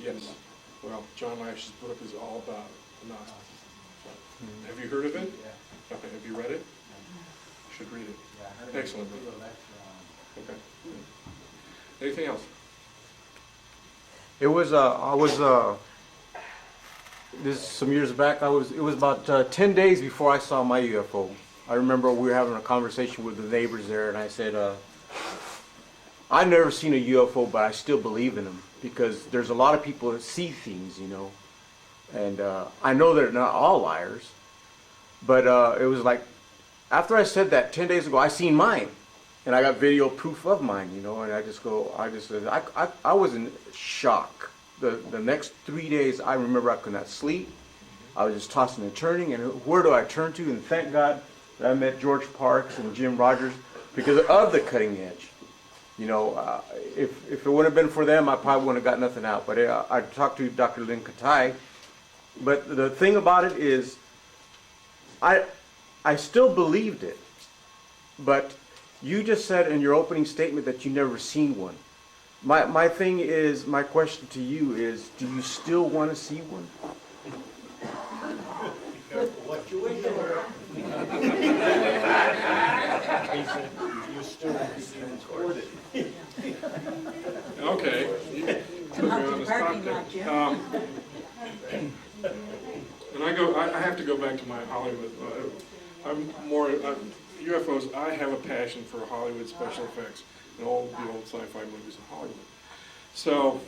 Yes. Well, John Lash's book is all about the Gnostics. So, have you heard of it? Yeah. Okay, have you read it? You should read it. Yeah, I heard Excellent. Okay. Anything else? It was, this some years back, it was about 10 days before I saw my UFO. I remember we were having a conversation with the neighbors there, and I said, I've never seen a UFO, but I still believe in them, because there's a lot of people that see things, you know, and I know they're not all liars, but it was like, after I said that 10 days ago, I seen mine, and I got video proof of mine, you know, and I was in shock. The next 3 days, I remember I could not sleep. I was just tossing and turning, and where do I turn to? And thank God that I met George Parks and Jim Rogers because of the cutting edge. You know, if it wouldn't have been for them, I probably wouldn't have got nothing out. But I talked to Dr. Lynn Katai. But the thing about it is, I still believed it. But you just said in your opening statement that you never seen one. My thing is, my question to you is, do you still want to see one? What you wish for. You still want to be recorded. Okay. You put me on the spot there. And I have to go back to my Hollywood. UFOs, I have a passion for Hollywood special effects and all the old sci-fi movies in Hollywood. So,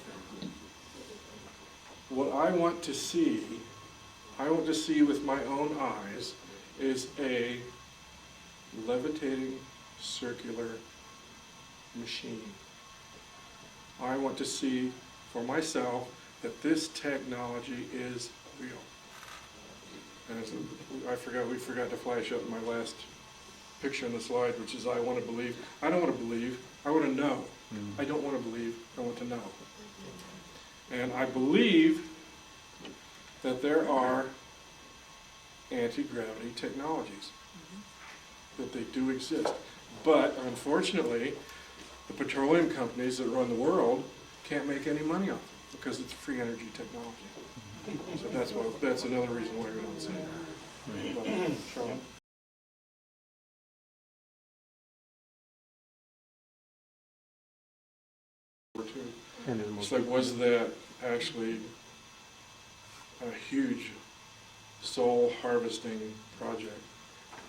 what I want to see with my own eyes is a levitating circular machine. I want to see for myself that this technology is real. And we forgot to flash up my last picture on the slide, which is I want to believe. I don't want to believe, I want to know. I don't want to believe, I want to know. And I believe that there are anti-gravity technologies, that they do exist. But unfortunately, the petroleum companies that run the world can't make any money off it because it's free energy technology. So that's another reason why we don't see it. Charlotte? It's like, was that actually a huge soul harvesting project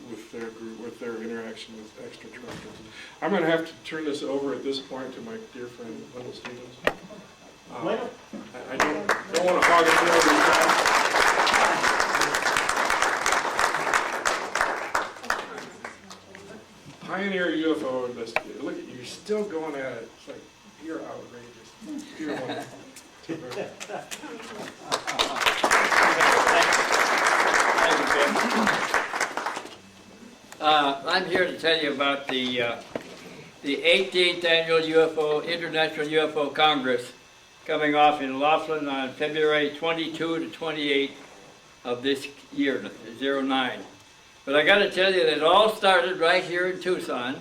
with their group, with their interaction with extraterrestrials? I'm going to have to turn this over at this point to my dear friend Windelle Stevens. I don't want to hog it. Pioneer UFO investigator. Look at you, still going at it. It's like, you're outrageous. You're wonderful. I'm here to tell you about the 18th Annual International UFO Congress coming off in Laughlin on February 22 to 28 of this year, 09. But I got to tell you that it all started right here in Tucson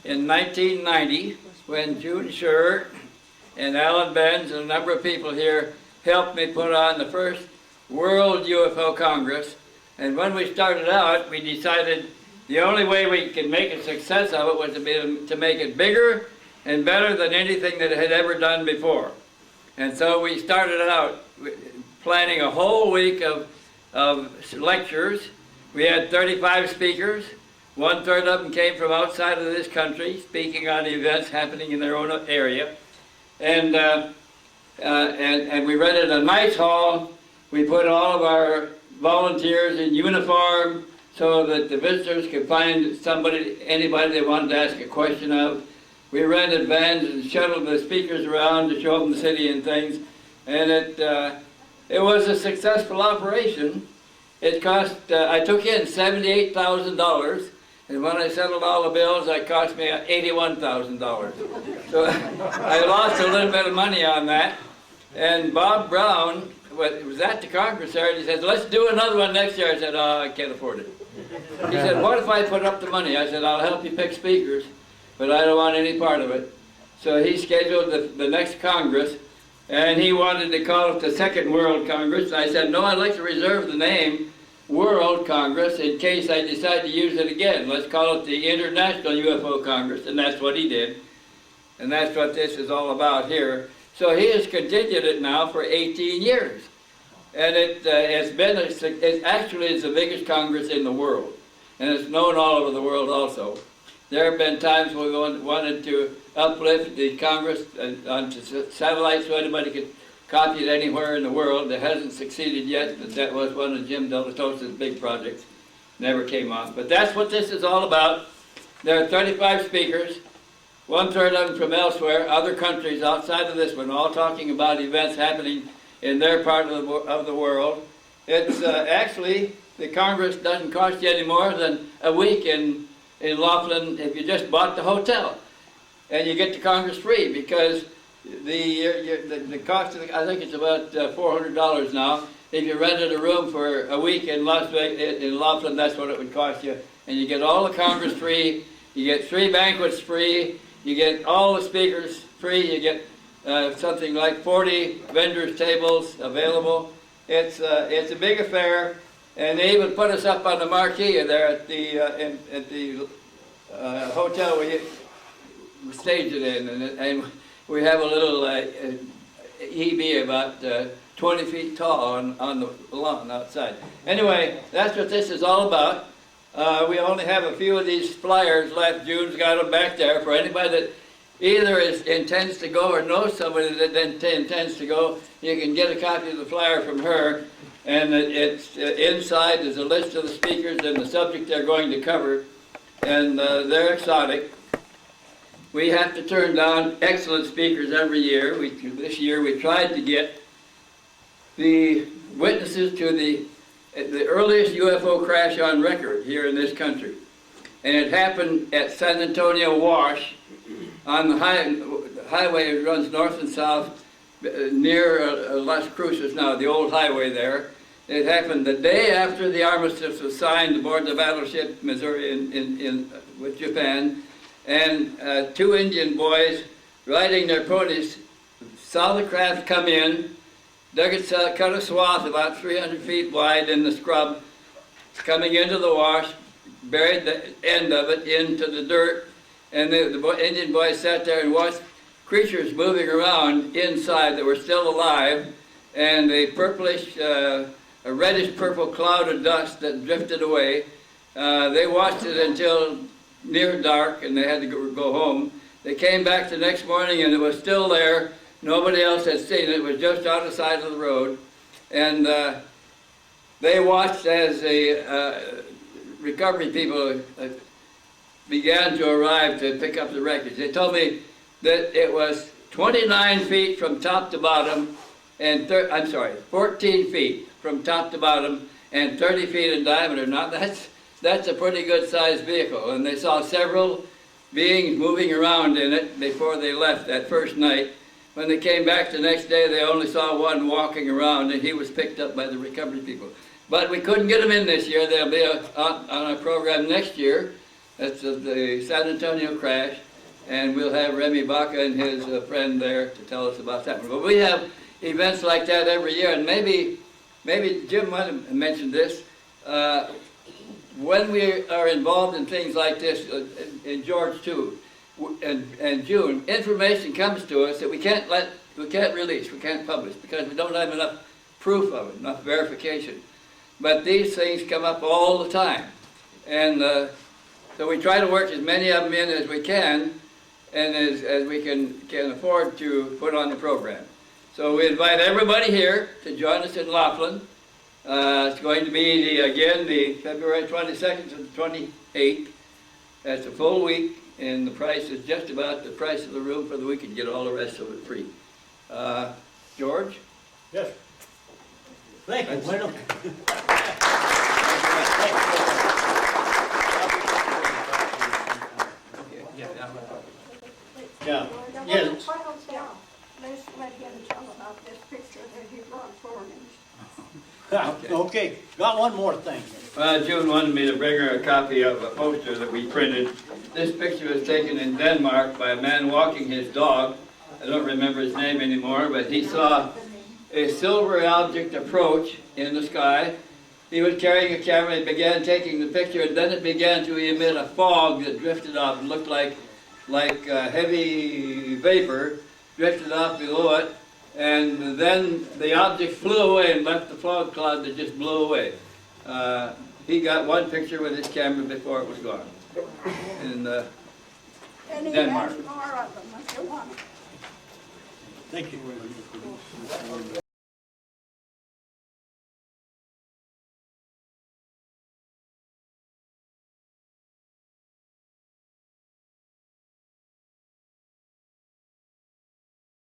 in 1990 when June Scher and Alan Benz and a number of people here helped me put on the first World UFO Congress. And when we started out, we decided the only way we could make a success of it was to make it bigger and better than anything that it had ever done before. And so we started out planning a whole week of lectures. We had 35 speakers. 1/3 of them came from outside of this country, speaking on events happening in their own area. And we rented a nice hall. We put all of our volunteers in uniform so that the visitors could find anybody they wanted to ask a question of. We rented vans and shuttled the speakers around to show them the city and things. And it was a successful operation. It cost, I took in $78,000, and when I settled all the bills, it cost me $81,000. So I lost a little bit of money on that. And Bob Brown was at the Congress there, and he said, let's do another one next year. I said, oh, I can't afford it. He said, what if I put up the money? I said, I'll help you pick speakers, but I don't want any part of it. So he scheduled the next Congress, And he wanted to call it the Second World Congress. And I said, no, I'd like to reserve the name World Congress in case I decide to use it again. Let's call it the International UFO Congress. And that's what he did. And that's what this is all about here. So he has continued it now for 18 years. And it actually is the biggest Congress in the world. And it's known all over the world also. There have been times when we wanted to uplift the Congress onto satellites so anybody could copy it anywhere in the world. It hasn't succeeded yet, but that was one of Jim Delatosa's big projects. Never came off. But that's what this is all about. There are 35 speakers, 1/3 of them from elsewhere, other countries outside of this one, all talking about events happening in their part of the world. It's actually, the Congress doesn't cost you any more than a week in Laughlin if you just bought the hotel. And you get the Congress free because the cost of I think it's about $400 now. If you rented a room for a week in Laughlin, that's what it would cost you. And you get all the Congress free, you get 3 banquets free, you get all the speakers free, you get something like 40 vendors' tables available. It's a big affair, and they even put us up on the marquee there at the hotel we staged it in, and we have a little EB about 20 feet tall on the lawn outside. Anyway, that's what this is all about. We only have a few of these flyers left. June's got them back there for anybody that either intends to go or knows somebody that intends to go. You can get a copy of the flyer from her, and it's inside is a list of the speakers and the subject they're going to cover, and they're exotic. We have to turn down excellent speakers every year. This year we tried to get the witnesses to the earliest UFO crash on record here in this country. And it happened at San Antonio Wash on the highway that runs north and south near Las Cruces now, the old highway there. It happened the day after the armistice was signed aboard the battleship Missouri with Japan. And 2 Indian boys riding their ponies saw the craft come in, cut a swath about 300 feet wide in the scrub, coming into the wash, buried the end of it into the dirt, and the Indian boys sat there and watched creatures moving around inside that were still alive, and a purplish, a reddish purple cloud of dust that drifted away. They watched it until near dark, and they had to go home. They came back the next morning, and it was still there. Nobody else had seen it. It was just on the side of the road. And they watched as the recovery people began to arrive to pick up the wreckage. They told me that it was 29 feet from top to bottom, and 14 feet from top to bottom, and 30 feet in diameter. Now that's a pretty good sized vehicle, and they saw several beings moving around in it before they left that first night. When they came back the next day, they only saw one walking around, and he was picked up by the recovery people. But we couldn't get them in this year. They'll be on our program next year. That's the San Antonio crash, and we'll have Remy Baca and his friend there to tell us about that one. But we have events like that every year, and maybe Jim might have mentioned this. When we are involved in things like this, in George too, and June, information comes to us that we can't release, we can't publish, because we don't have enough proof of it, enough verification. But these things come up all the time, and so we try to work as many of them in as we can, and as we can afford to put on the program. So we invite everybody here to join us in Laughlin. It's going to be, the February 22nd to the 28th. That's a full week, and the price is just about the price of the room for the week, and get all the rest of it free. George? Yes. Thank you. Bueno. Yeah. Yes. Let's let him tell about this picture that he brought for me. Okay, got one more thing. June wanted me to bring her a copy of a poster that we printed. This picture was taken in Denmark by a man walking his dog I don't remember his name anymore, but he saw a silver object approach in the sky. He was carrying a camera and began taking the picture, and then it began to emit a fog that drifted off and looked like heavy vapor drifted off below it, and then the object flew away and left the fog cloud that just blew away. He got one picture with his camera before it was gone. And And he Denmark. has more of them if you want. Thank you.